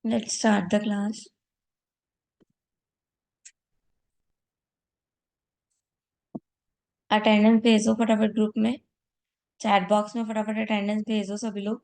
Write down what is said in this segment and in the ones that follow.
Let's start the class. Attendance भेजो फटाफट group में, चैट बॉक्स में फटाफट अटेंडेंस भेजो सभी लोग।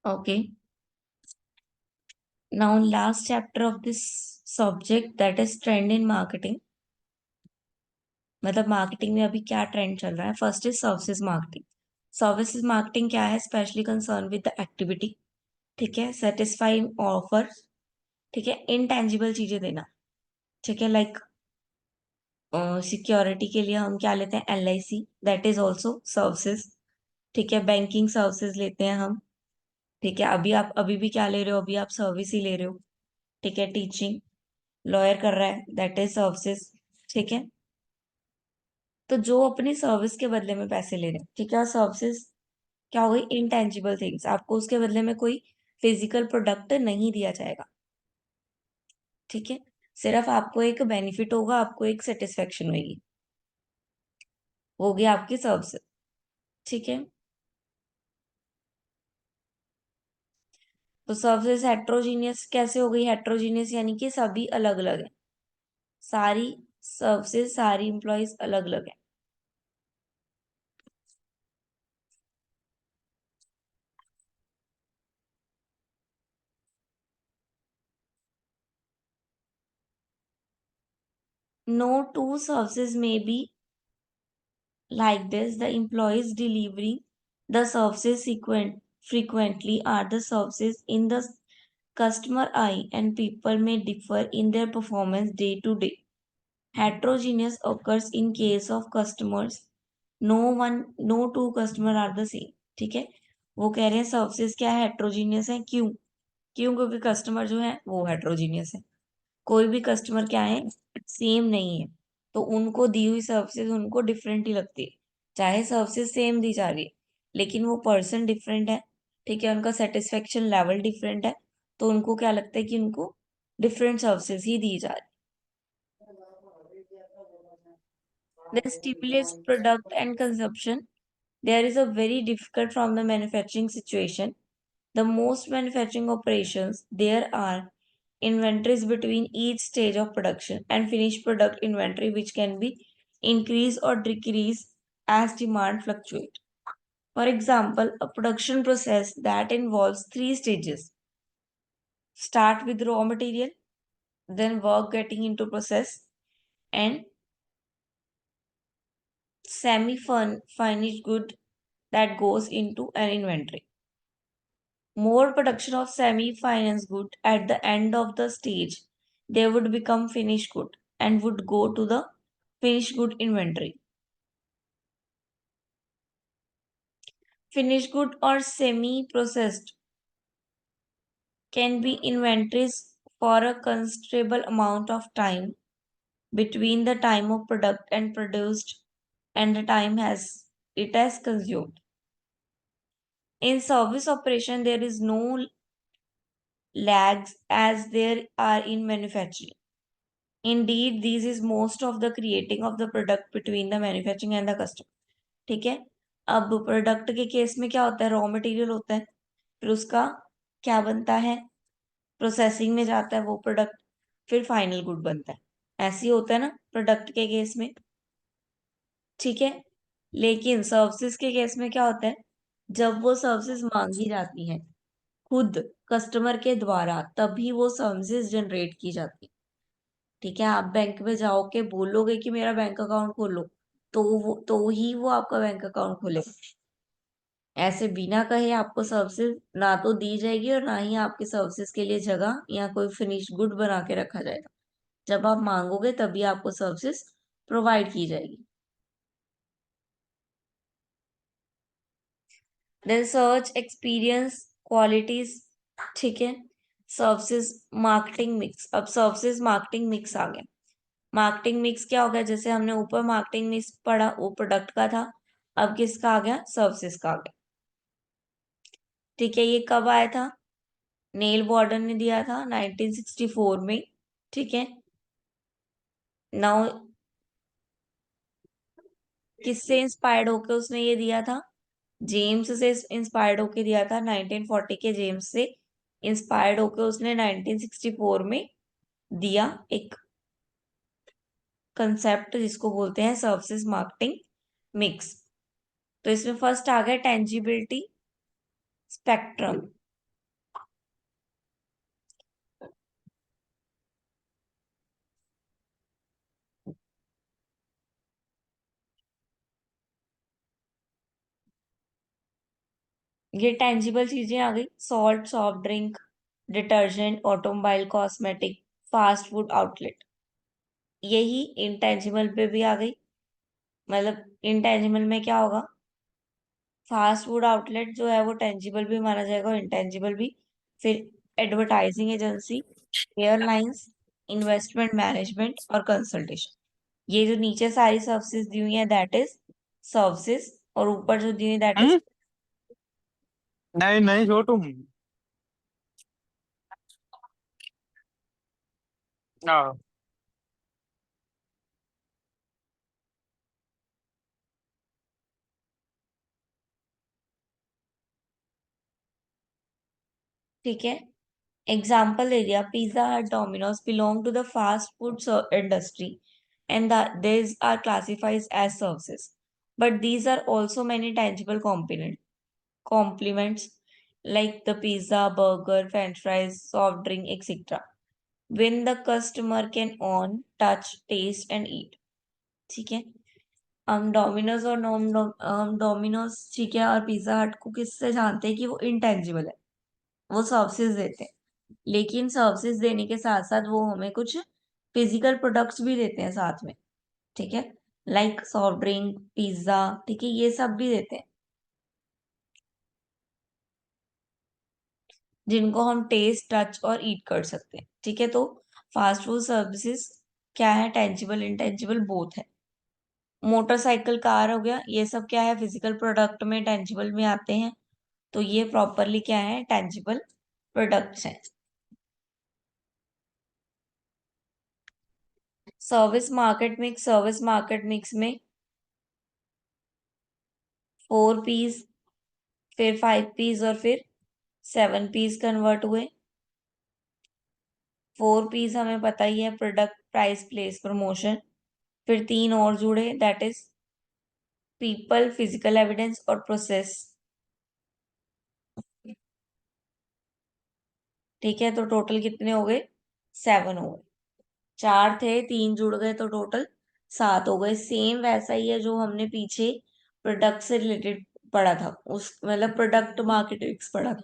Okay. Now last chapter of this subject, that is trend in marketing. मतलब मार्केटिंग में अभी क्या ट्रेंड चल रहा है। First is services marketing. Services marketing क्या है? Specially concern with the activity, ठीक है, सेटिस्फाइंग ऑफर, ठीक है, इनटेंजिबल चीजें देना, ठीक है, लाइक सिक्योरिटी के लिए हम क्या लेते हैं? LIC, that is also services, ठीक है। बैंकिंग सर्विसेज लेते हैं हम, ठीक है। अभी आप अभी भी क्या ले रहे हो? अभी आप सर्विस ही ले रहे हो, ठीक है। टीचिंग, लॉयर कर रहा है, दैट इज सर्विसेज, ठीक है। तो जो अपनी सर्विस के बदले में पैसे ले रहे हैं, ठीक है। और सर्विसेज क्या हो गई? इनटेंजिबल थिंग्स, आपको उसके बदले में कोई फिजिकल प्रोडक्ट नहीं दिया जाएगा, ठीक है। सिर्फ आपको एक बेनिफिट होगा, आपको एक सेटिस्फेक्शन होगी, वो होगी आपकी सर्विस, ठीक है। तो सर्विसेज हेट्रोजीनियस कैसे हो गई? हेट्रोजीनियस यानी कि सभी अलग अलग है, सारी सर्विसेज, सारी इंप्लॉइज अलग अलग है। No two services may be like this. The employees delivering the services frequently are the services in the customer eye, and people may differ in their performance day to day. Heterogeneous occurs in case of customers. No two customer are the same. ठीक है, वो कह रहे हैं services क्या है? Heterogeneous है। क्यों? क्योंकि कस्टमर जो है वो हेट्रोजीनियस है। कोई भी कस्टमर क्या है? सेम नहीं है। तो उनको दी हुई सर्विसेज उनको डिफरेंट ही लगती है, चाहे सर्विसेज सेम दी जा रही है, लेकिन वो पर्सन डिफरेंट है, ठीक है। उनका सेटिस्फेक्शन लेवल डिफरेंट है, तो उनको क्या लगता है कि उनको डिफरेंट सर्विसेज ही दी जा रही है। Then stimulates product and consumption. There is a very difficult from the manufacturing situation. The most manufacturing operations, there are inventories between each stage of production and finished product inventory, which can be increased or decreased as demand fluctuate. For example, a production process that involves three stages: start with raw material, then work getting into process, and semi finished good that goes into an inventory. More production of semi-finished good at the end of the stage, they would become finished good and would go to the finished good inventory. Finished good or semi-processed can be inventories for a considerable amount of time between the time of product and produced and the time has it has consumed. In service operation, there is no lags as there are in manufacturing. Indeed, this is most of the creating of the product between the manufacturing and the customer. ठीक है। अब product के case में क्या होता है, raw material होता है, फिर उसका क्या बनता है, प्रोसेसिंग में जाता है वो प्रोडक्ट, फिर फाइनल गुड बनता है। ऐसे ही होता है ना प्रोडक्ट के केस में। ठीक है। लेकिन सर्विसेज के केस में क्या होता है, जब वो सर्विसेज मांगी जाती हैं खुद कस्टमर के द्वारा, तभी वो सर्विसेज जनरेट की जाती है। ठीक है। आप बैंक में जाओगे, बोलोगे कि मेरा बैंक अकाउंट खोलो, तो ही वो आपका बैंक अकाउंट खोलेगा। ऐसे बिना कहे आपको सर्विसेज ना तो दी जाएगी और ना ही आपके सर्विसेज के लिए जगह या कोई फिनिश गुड बना के रखा जाएगा। जब आप मांगोगे तभी आपको सर्विसेज प्रोवाइड की जाएगी। Then search experience qualities. ठीक है। Services marketing mix. अब सर्विसेज मार्केटिंग मिक्स आ गया। मार्केटिंग मिक्स क्या हो गया, जैसे हमने ऊपर मार्केटिंग मिक्स पढ़ा वो प्रोडक्ट का था, अब किसका आ गया, सर्विसेज का आ गया। ठीक है। ये कब आया था, नेल बॉर्डन ने दिया था 1964 में। ठीक है। नाउ किससे इंस्पायर्ड होकर उसने ये दिया था, जेम्स से इंस्पायर्ड होके दिया था, 1940 के जेम्स से इंस्पायर्ड होकर उसने 1964 में दिया एक कंसेप्ट जिसको बोलते हैं सर्विसेज मार्केटिंग मिक्स। तो इसमें फर्स्ट आ गया टेंजिबिलिटी स्पेक्ट्रम। ये टेंजिबल चीजें आ गई, salt, soft drink, detergent, automobile, cosmetic, fast food outlet. यही इंटेंजिबल पे भी आ गई। मतलब इंटेंजिबल में क्या होगा, फास्ट फूड आउटलेट जो है वो टेंजिबल भी माना जाएगा और इंटेंजिबल भी। फिर advertising agency, airlines, investment management और कंसल्टेशन। ये जो नीचे सारी सर्विसेज दी हुई है दैट इज सर्विसेज, और ऊपर जो दी हुई दैट इज। हम्म। नहीं नहीं छोटू। हाँ। ठीक है। एग्जाम्पल दे दिया, Pizza Hut, Domino's belong to the fast food industry and these are classified as services, but these are also many tangible complements like the pizza, burger, french fries, soft drink, etc. when the customer can own, touch, taste and eat। ठीक है। हम Domino's और हम Domino's, ठीक है, और pizza हट को किससे जानते हैं कि वो इंटेंजिबल है, वो सर्विसेज देते हैं। लेकिन सर्विसेज देने के साथ साथ वो हमें कुछ फिजिकल प्रोडक्ट्स भी देते हैं साथ में। ठीक है। लाइक सॉफ्ट ड्रिंक, पिज्जा, ठीक है, ये सब भी देते हैं जिनको हम टेस्ट, टच और ईट कर सकते हैं। ठीक है। तो फास्ट फूड सर्विसेज क्या है, टेंजिबल इंटेंजिबल बोथ है। मोटरसाइकिल, कार हो गया, ये सब क्या है, फिजिकल प्रोडक्ट में टेंजिबल में आते हैं। तो ये प्रॉपरली क्या है, टेंजिबल प्रोडक्ट्स हैं। सर्विस मार्केट मिक्स में 4 पीस, फिर 5 पीस और फिर 7 पीस कन्वर्ट हुए। 4 पीस हमें पता ही है, प्रोडक्ट, प्राइस, प्लेस, प्रमोशन। फिर 3 और जुड़े that is people, physical evidence और प्रोसेस। ठीक है। तो टोटल कितने हो गए, 7 हो गए। 4 थे, 3 जुड़ गए तो टोटल 7 हो गए। सेम वैसा ही है जो हमने पीछे प्रोडक्ट से रिलेटेड पढ़ा था, उस मतलब प्रोडक्ट मार्केटिंग्स पढ़ा था।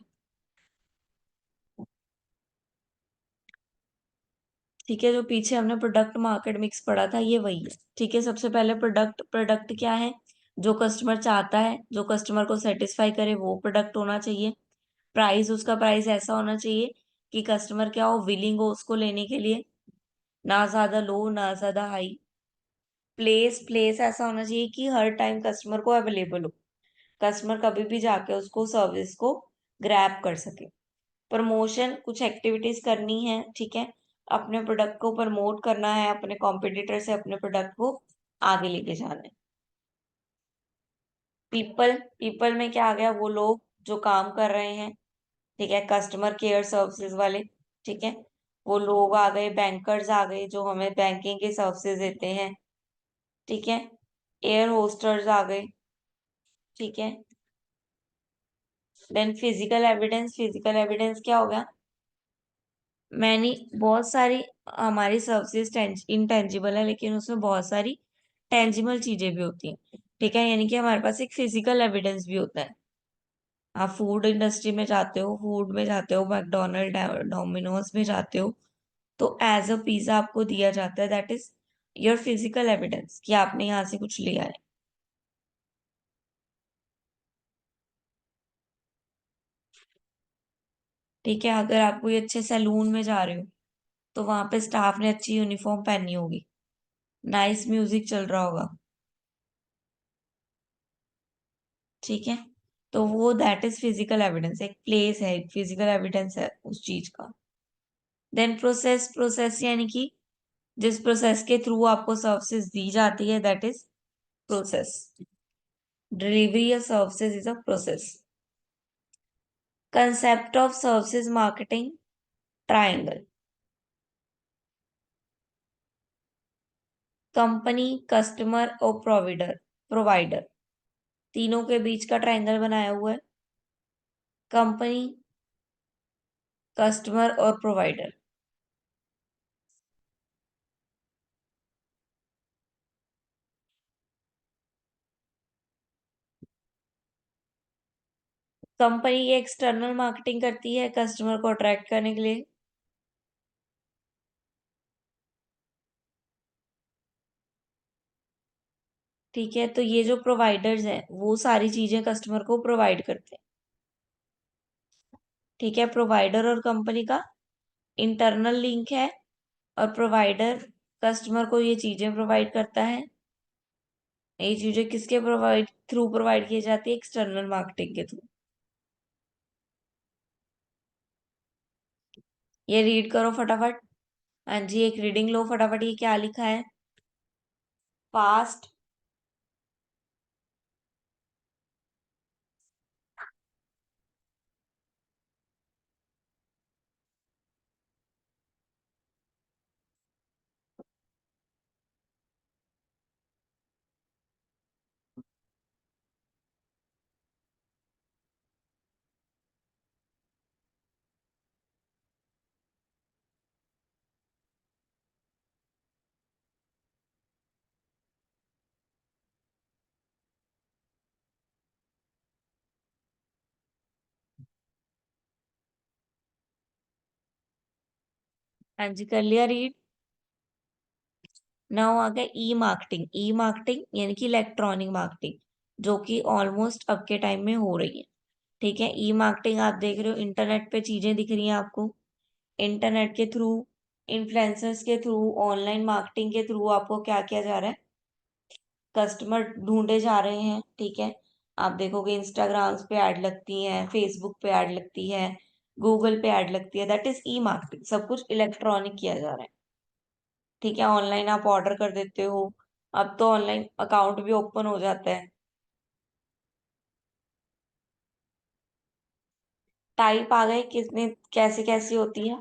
ठीक है। जो पीछे हमने प्रोडक्ट मार्केट मिक्स पढ़ा था ये वही है। ठीक है। सबसे पहले प्रोडक्ट, प्रोडक्ट क्या है, जो कस्टमर चाहता है, जो कस्टमर को सेटिस्फाई करे वो प्रोडक्ट होना चाहिए। प्राइस, उसका प्राइस ऐसा होना चाहिए कि कस्टमर क्या हो, विलिंग हो उसको लेने के लिए, ना ज्यादा लो ना ज्यादा हाई। प्लेस, प्लेस ऐसा होना चाहिए कि हर टाइम कस्टमर को अवेलेबल हो, कस्टमर कभी भी जाके उसको सर्विस को ग्रैब कर सके। प्रमोशन, कुछ एक्टिविटीज करनी है, ठीक है, अपने प्रोडक्ट को प्रमोट करना है, अपने कॉम्पिटिटर से अपने प्रोडक्ट को आगे लेके जाना है। पीपल, पीपल में क्या आ गया, वो लोग जो काम कर रहे हैं, ठीक है, कस्टमर केयर सर्विसेज वाले, ठीक है, वो लोग आ गए, बैंकर्स आ गए जो हमें बैंकिंग के सर्विसेज देते हैं, ठीक है, एयर होस्टर्स आ गए, ठीक है। Then physical evidence, physical evidence क्या हो गया, मैंने बहुत सारी, हमारी सर्विसेज इंटेंजिबल है लेकिन उसमें बहुत सारी टेंजिबल चीजें भी होती हैं, ठीक है, यानी कि हमारे पास एक फिजिकल एविडेंस भी होता है। आप फूड इंडस्ट्री में जाते हो, फूड में जाते हो, मैकडोनल्ड, डोमिनोज में जाते हो, तो एज अ पिज्जा आपको दिया जाता है, that is your physical evidence कि आपने यहाँ से कुछ लिया है, ठीक है। अगर आप कोई अच्छे सैलून में जा रहे हो तो वहां पे स्टाफ ने अच्छी यूनिफॉर्म पहनी होगी, नाइस म्यूजिक चल रहा होगा, ठीक है, तो वो दैट इज फिजिकल एविडेंस, एक प्लेस है, एक फिजिकल एविडेंस है उस चीज का। देन प्रोसेस, प्रोसेस यानी कि जिस प्रोसेस के थ्रू आपको सर्विसेज दी जाती है, दैट इज प्रोसेस। डिलीवरी या services is a process. Concept of services marketing triangle, company, customer और प्रोवाइडर, प्रोवाइडर तीनों के बीच का ट्रायंगल बनाया हुआ है, कंपनी, कस्टमर और प्रोवाइडर। कंपनी ये एक्सटर्नल मार्केटिंग करती है कस्टमर को अट्रैक्ट करने के लिए, ठीक है, तो ये जो प्रोवाइडर्स हैं वो सारी चीजें कस्टमर को प्रोवाइड करते हैं, ठीक है। प्रोवाइडर और कंपनी का इंटरनल लिंक है, और प्रोवाइडर कस्टमर को ये चीजें प्रोवाइड करता है। ये चीजें किसके प्रोवाइड की जाती है, एक्सटर्नल मार्केटिंग के थ्रू। ये रीड करो फटाफट। हाँ जी, एक रीडिंग लो फटाफट, ये क्या लिखा है, पास्ट, हाँ जी कर लिया रीड। नाउ आ गया ई मार्केटिंग, ई मार्केटिंग यानी कि इलेक्ट्रॉनिक मार्केटिंग, जो कि ऑलमोस्ट अब के टाइम में हो रही है, ठीक है। ई मार्केटिंग आप देख रहे हो, इंटरनेट पे चीजें दिख रही हैं आपको, इंटरनेट के थ्रू, इन्फ्लुएंसर्स के थ्रू, ऑनलाइन मार्केटिंग के थ्रू आपको क्या किया जा रहा है, कस्टमर ढूंढे जा रहे हैं, ठीक है। आप देखोगे इंस्टाग्राम्स पे ऐड लगती हैं, फेसबुक पे ऐड लगती है, गूगल पे ऐड लगती है, दैट इज ई मार्केटिंग, सब कुछ इलेक्ट्रॉनिक किया जा रहा है, ठीक है। ऑनलाइन आप ऑर्डर कर देते हो, अब तो ऑनलाइन अकाउंट भी ओपन हो जाता है। टाइप आ गए, किसने कैसे कैसी होती है,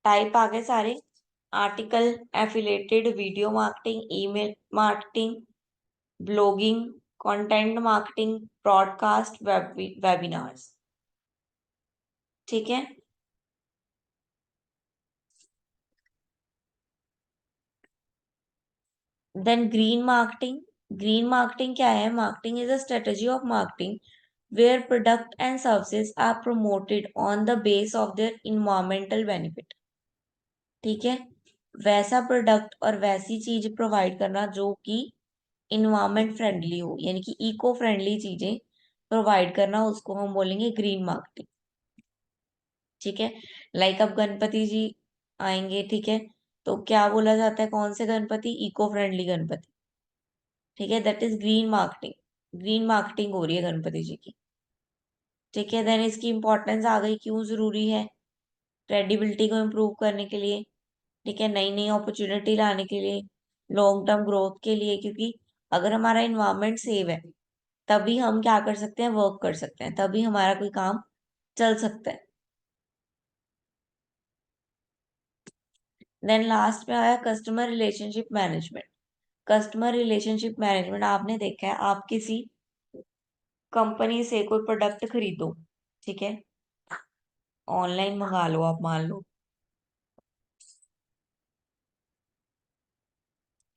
टाइप आ गए सारे, article, affiliated, video marketing, email marketing, blogging, content marketing, broadcast, webinars, ठीक है। Then green marketing, green marketing क्या है, marketing is a strategy of marketing where product and services are promoted on the base of their environmental benefit, ठीक है। वैसा product और वैसी चीज प्रोवाइड करना जो कि इन्वायरमेंट फ्रेंडली हो, यानी कि इको फ्रेंडली चीजें प्रोवाइड करना, उसको हम बोलेंगे ग्रीन मार्केटिंग, ठीक है। लाइक अब गणपति जी आएंगे, ठीक है, तो क्या बोला जाता है, कौन से गणपति, इको फ्रेंडली गणपति, ठीक है, that is green marketing. Green marketing हो रही है गणपति जी की। ठीक है, देन इसकी इंपॉर्टेंस आ गई, क्यों जरूरी है? क्रेडिबिलिटी को इम्प्रूव करने के लिए, ठीक है, नई नई अपॉर्चुनिटी लाने के लिए, लॉन्ग टर्म ग्रोथ के लिए, क्योंकि अगर हमारा इन्वायरमेंट सेव है तभी हम क्या कर सकते हैं, वर्क कर सकते हैं, तभी हमारा कोई काम चल सकता है। देन लास्ट में आया customer relationship management. Customer relationship management आपने देखा है, आप किसी कंपनी से कोई प्रोडक्ट खरीदो, ठीक है, ऑनलाइन मंगा लो आप, मान लो,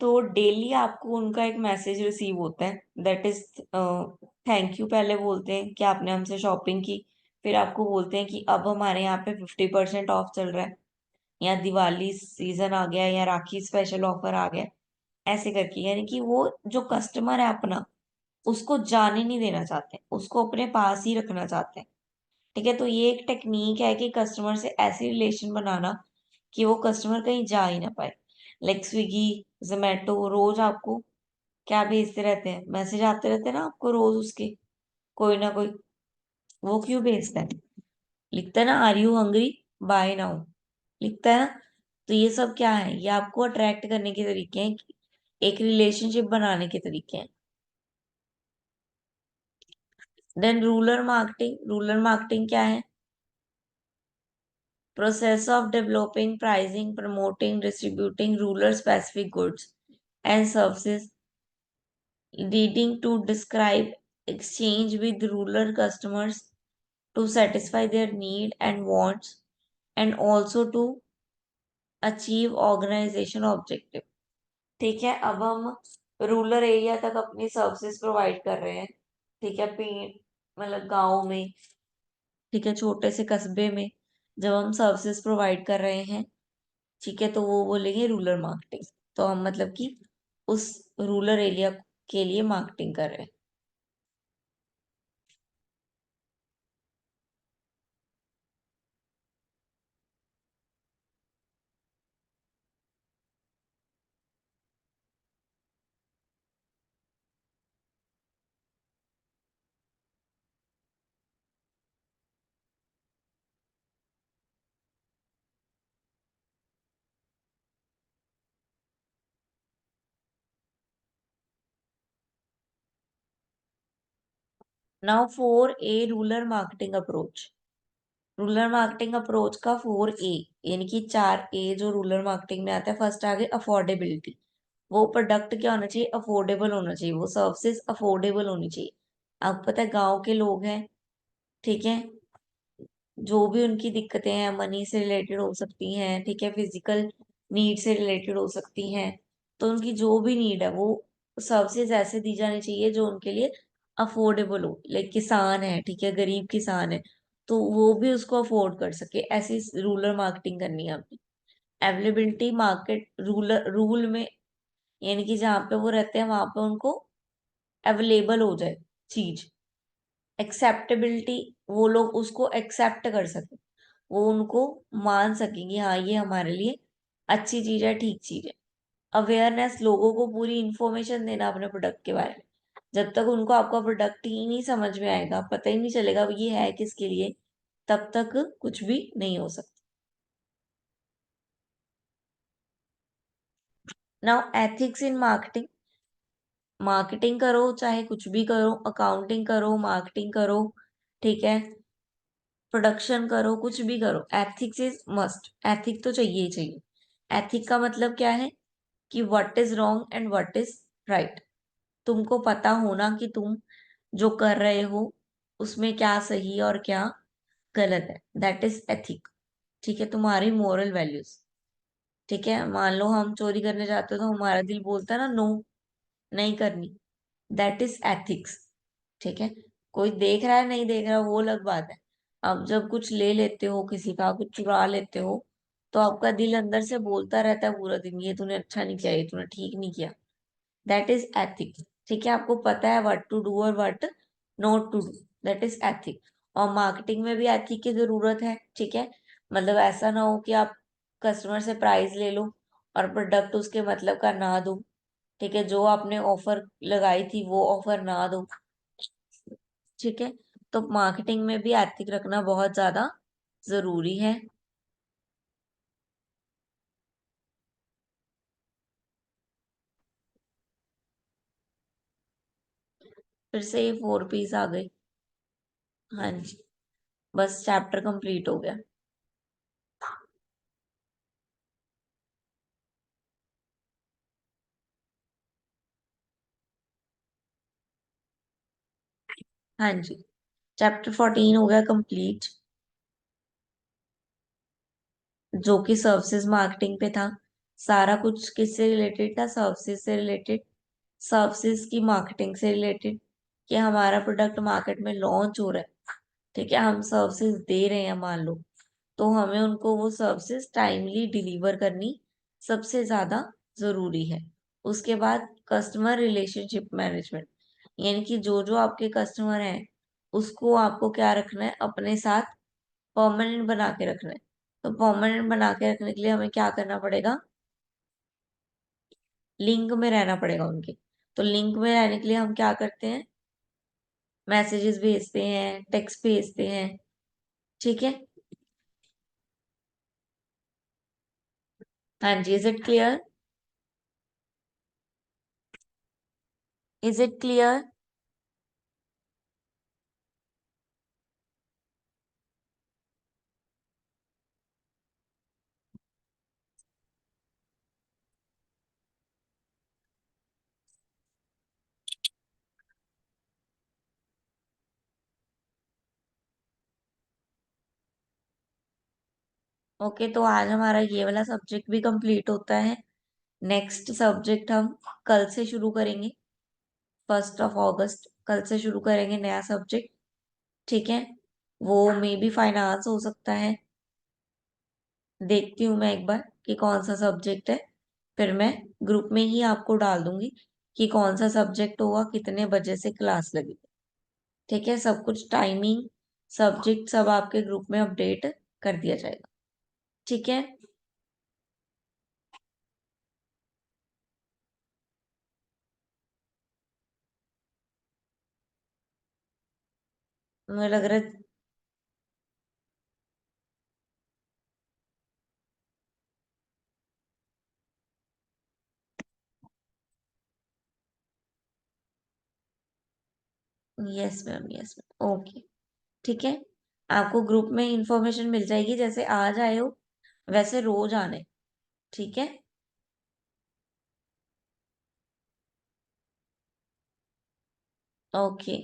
तो डेली आपको उनका एक मैसेज रिसीव होता है, दैट इज थैंक यू। पहले बोलते हैं कि आपने हमसे शॉपिंग की, फिर आपको बोलते हैं कि अब हमारे यहाँ पे 50% ऑफ चल रहा है, या दिवाली सीजन आ गया, या राखी स्पेशल ऑफर आ गया, ऐसे करके। यानी कि वो जो कस्टमर है अपना, उसको जाने नहीं देना चाहते, उसको अपने पास ही रखना चाहते हैं। ठीक है, तो ये एक टेक्निक है कि कस्टमर से ऐसी रिलेशन बनाना कि वो कस्टमर कहीं जा ही ना पाए। लाइक स्विगी, जोमेटो रोज आपको क्या भेजते रहते हैं, मैसेज आते रहते हैं ना आपको रोज उसके, कोई ना कोई। वो क्यों भेजता है? लिखता है ना, are you hungry, buy now, लिखता है ना। तो ये सब क्या है, ये आपको अट्रैक्ट करने के तरीके हैं, एक रिलेशनशिप बनाने के तरीके हैं। देन रूरल मार्केटिंग क्या है? Process of developing, pricing, promoting, distributing rural specific goods and services, leading to describe exchange with rural customers to satisfy their need and wants, and also to achieve organization objective। ठीक है, अब हम rural area तक अपनी services provide कर रहे हैं। ठीक है, मतलब गांव में, ठीक है, छोटे से कस्बे में जब हम सर्विसेज प्रोवाइड कर रहे हैं, ठीक है, तो वो बोलेंगे रूरल मार्केटिंग। तो हम मतलब कि उस रूरल एरिया के लिए मार्केटिंग कर रहे हैं। Now 4A rural marketing approach. Rural marketing approach का 4A, यानी कि 4A जो रूरल मार्केटिंग में आता है। फर्स्ट आगे अफोर्डेबिलिटी, वो प्रोडक्ट क्या होना चाहिए, अफोर्डेबल होना चाहिए, वो सर्विसेज अफोर्डेबल होनी चाहिए। आपको पता है गांव के लोग हैं, ठीक है, जो भी उनकी दिक्कतें हैं, मनी से रिलेटेड हो सकती हैं, ठीक है, फिजिकल नीड से रिलेटेड हो सकती हैं, तो उनकी जो भी नीड है वो सर्विसेज ऐसे दी जानी चाहिए जो उनके लिए अफोर्डेबल हो। लाइक किसान है, ठीक है, गरीब किसान है, तो वो भी उसको अफोर्ड कर सके, ऐसी रूरल मार्केटिंग करनी है हमें। अवेलेबिलिटी मार्केट रूल में, यानी कि जहाँ पे वो रहते हैं वहां पे उनको अवेलेबल हो जाए चीज। एक्सेप्टेबिलिटी, वो लोग उसको एक्सेप्ट कर सके, वो उनको मान सकेंगे, हाँ ये हमारे लिए अच्छी चीज है, ठीक चीज है। अवेयरनेस, लोगों को पूरी इंफॉर्मेशन देना अपने प्रोडक्ट के बारे में। जब तक उनको आपका प्रोडक्ट ही नहीं समझ में आएगा, पता ही नहीं चलेगा ये है किसके लिए, तब तक कुछ भी नहीं हो सकता। Now ethics in marketing. Marketing करो चाहे कुछ भी करो, अकाउंटिंग करो, मार्केटिंग करो, ठीक है, प्रोडक्शन करो, कुछ भी करो, एथिक्स इज मस्ट। एथिक तो चाहिए ही चाहिए। एथिक का मतलब क्या है कि what is wrong and what is right. तुमको पता होना कि तुम जो कर रहे हो उसमें क्या सही और क्या गलत है, दैट इज एथिक। ठीक है, तुम्हारी मोरल वैल्यूज। ठीक है, मान लो हम चोरी करने जाते हो तो हमारा दिल बोलता है ना, नो, नहीं करनी, दैट इज एथिक्स। ठीक है, कोई देख रहा है नहीं देख रहा वो अलग बात है। अब जब कुछ ले लेते हो, किसी का कुछ चुरा लेते हो, तो आपका दिल अंदर से बोलता रहता है पूरा दिन, ये तूने अच्छा नहीं किया, ये तूने ठीक नहीं किया, दैट इज एथिक्स। ठीक है, आपको पता है व्हाट टू डू और what not to do, that is ethic. और मार्केटिंग में भी एथिक की जरूरत है। ठीक है, मतलब ऐसा ना हो कि आप कस्टमर से प्राइस ले लो और प्रोडक्ट उसके मतलब का ना दो, ठीक है, जो आपने ऑफर लगाई थी वो ऑफर ना दो। ठीक है, तो मार्केटिंग में भी एथिक रखना बहुत ज्यादा जरूरी है। फिर से ये 4 पीस आ गई। हाँ जी, बस चैप्टर कंप्लीट हो गया। हाँ जी, चैप्टर 14 हो गया कंप्लीट, जो कि सर्विसेज मार्केटिंग पे था। सारा कुछ किससे रिलेटेड था? सर्विसेज से रिलेटेड। सर्विसेज की मार्केटिंग से रिलेटेड, कि हमारा प्रोडक्ट मार्केट में लॉन्च हो रहा है। ठीक है, हम सर्विसेज दे रहे हैं मान लो, तो हमें उनको वो सर्विसेज टाइमली डिलीवर करनी सबसे ज्यादा जरूरी है। उसके बाद कस्टमर रिलेशनशिप मैनेजमेंट, यानी कि जो जो आपके कस्टमर हैं उसको आपको क्या रखना है अपने साथ, परमानेंट बना के रखना है। तो परमानेंट बना के रखने के लिए हमें क्या करना पड़ेगा? लिंक में रहना पड़ेगा उनके। तो लिंक में रहने के लिए हम क्या करते हैं? मैसेजेस भेजते हैं, टेक्स्ट भेजते हैं। ठीक है। हाँ जी, is it clear? Is it clear? Okay, तो आज हमारा ये वाला सब्जेक्ट भी कंप्लीट होता है। नेक्स्ट सब्जेक्ट हम कल से शुरू करेंगे। 1 अगस्त कल से शुरू करेंगे नया सब्जेक्ट। ठीक है, वो मे बी फाइनेंस हो सकता है। देखती हूँ मैं एक बार कि कौन सा सब्जेक्ट है, फिर मैं ग्रुप में ही आपको डाल दूंगी कि कौन सा सब्जेक्ट होगा, कितने बजे से क्लास लगेगी। ठीक है, सब कुछ टाइमिंग, सब्जेक्ट सब आपके ग्रुप में अपडेट कर दिया जाएगा। ठीक है। मुझे लग रहा है। Yes ma'am, yes ma'am, okay. ठीक है, आपको ग्रुप में इंफॉर्मेशन मिल जाएगी, जैसे आज आए हो वैसे रोज आने। ठीक है। ओके।